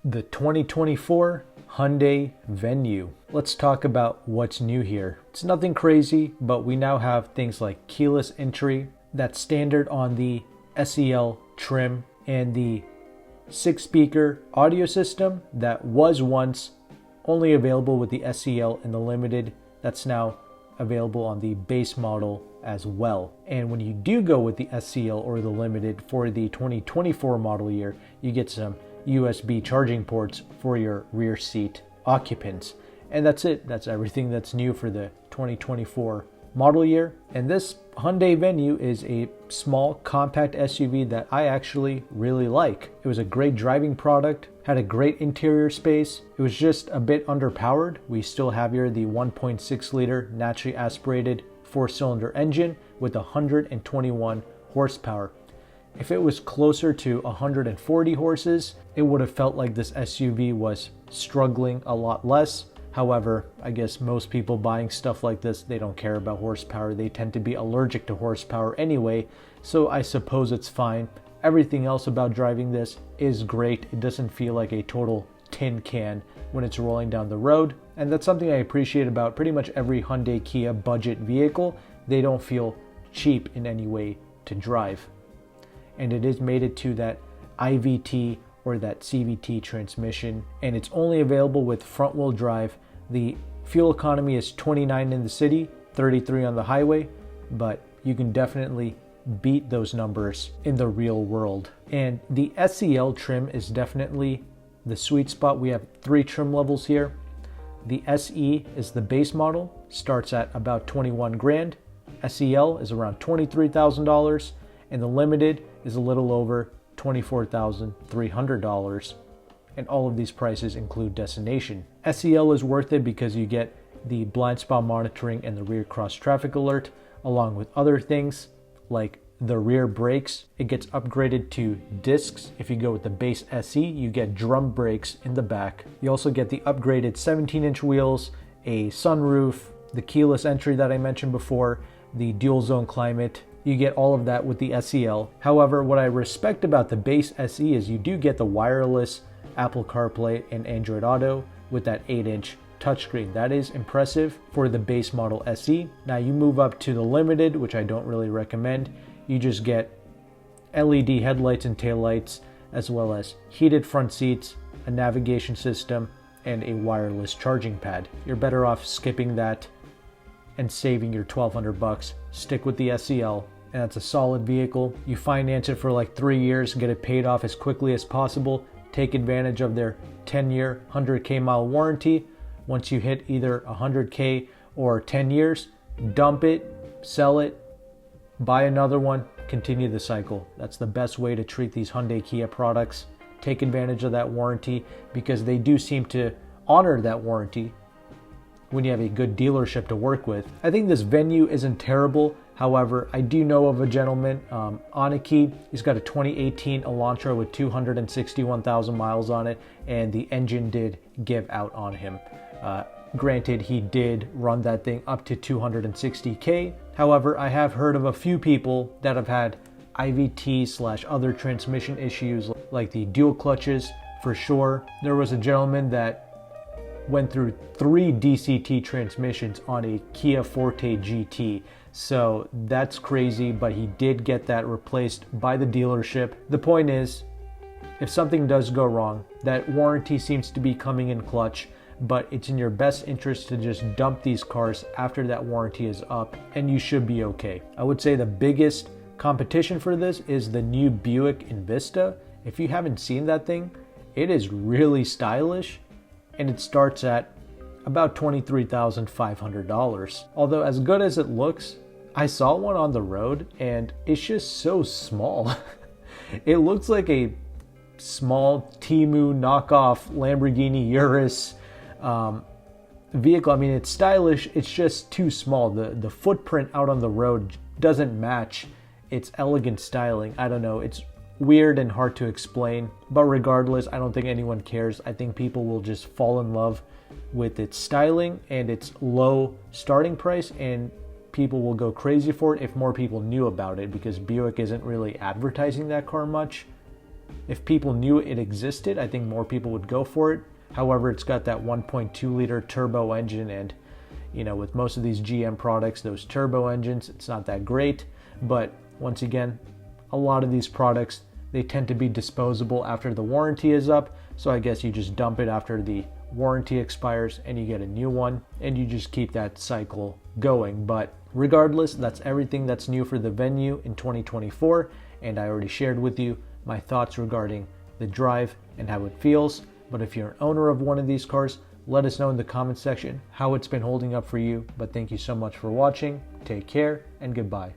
The 2024 Hyundai Venue. Let's talk about what's new here. It's nothing crazy, but we now have things like keyless entry that's standard on the SEL trim, and the 6-speaker audio system that was once only available with the SEL and the Limited, that's now available on the base model as well. And when you do go with the SEL or the Limited for the 2024 model year, you get some USB charging ports for your rear seat occupants. And that's it. That's everything that's new for the 2024 model year. And this Hyundai Venue is a small compact SUV that I actually really like. It was a great driving product, had a great interior space. It was just a bit underpowered. We still have here the 1.6 liter naturally aspirated 4-cylinder engine with 121 horsepower. If it was closer to 140 horses, it would have felt like this SUV was struggling a lot less. However, I guess most people buying stuff like this, they don't care about horsepower. They tend to be allergic to horsepower anyway, so I suppose it's fine. Everything else about driving this is great. It doesn't feel like a total tin can when it's rolling down the road, and that's something I appreciate about pretty much every Hyundai Kia budget vehicle. They don't feel cheap in any way to drive. And it is mated to that IVT or that CVT transmission, and it's only available with front-wheel drive. The fuel economy is 29 in the city, 33 on the highway, but you can definitely beat those numbers in the real world. And the SEL trim is definitely the sweet spot. We have 3 trim levels here. The SE is the base model, starts at about 21 grand. SEL is around $23,000, and the Limited is a little over $24,300. And all of these prices include destination. SEL is worth it because you get the blind spot monitoring and the rear cross traffic alert, along with other things like the rear brakes. It gets upgraded to discs. If you go with the base SE, you get drum brakes in the back. You also get the upgraded 17-inch wheels, a sunroof, the keyless entry that I mentioned before, the dual zone climate. You get all of that with the SEL. However, what I respect about the base SE is you do get the wireless Apple CarPlay and Android Auto with that 8-inch touchscreen. That is impressive for the base model SE. Now you move up to the Limited, which I don't really recommend. You just get LED headlights and taillights, as well as heated front seats, a navigation system, and a wireless charging pad. You're better off skipping that and saving your $1,200. Stick with the SEL. And that's a solid vehicle. You finance it for like 3 years, get it paid off as quickly as possible, take advantage of their 10-year, 100K mile warranty. Once you hit either 100K or 10 years, dump it, sell it, buy another one, continue the cycle. That's the best way to treat these Hyundai Kia products. Take advantage of that warranty because they do seem to honor that warranty when you have a good dealership to work with. I think this Venue isn't terrible. However, I do know of a gentleman, Aniki. He's got a 2018 Elantra with 261,000 miles on it, and the engine did give out on him. Granted, he did run that thing up to 260K. However, I have heard of a few people that have had IVT/other transmission issues, like the dual clutches for sure. There was a gentleman that went through 3 DCT transmissions on a Kia Forte GT. So that's crazy, but he did get that replaced by the dealership. The point is, if something does go wrong, that warranty seems to be coming in clutch, but it's in your best interest to just dump these cars after that warranty is up, and you should be okay. I would say the biggest competition for this is the new Buick Envista. If you haven't seen that thing, it is really stylish, and it starts at about $23,500. Although as good as it looks, I saw one on the road and it's just so small. It looks like a small Temu knockoff Lamborghini Urus vehicle. I mean, it's stylish, it's just too small. The footprint out on the road doesn't match its elegant styling. I don't know, it's weird and hard to explain, but regardless, I don't think anyone cares. I think people will just fall in love with its styling and its low starting price, and people will go crazy for it if more people knew about it, because Buick isn't really advertising that car much. If people knew it existed, I think more people would go for it. However, it's got that 1.2 liter turbo engine, and with most of these GM products, those turbo engines, it's not that great. But once again, a lot of these products, they tend to be disposable after the warranty is up. So I guess you just dump it after the warranty expires and you get a new one, and you just keep that cycle going. But regardless, that's everything that's new for the Venue in 2024. And I already shared with you my thoughts regarding the drive and how it feels. But if you're an owner of one of these cars, let us know in the comment section how it's been holding up for you. But thank you so much for watching. Take care and goodbye.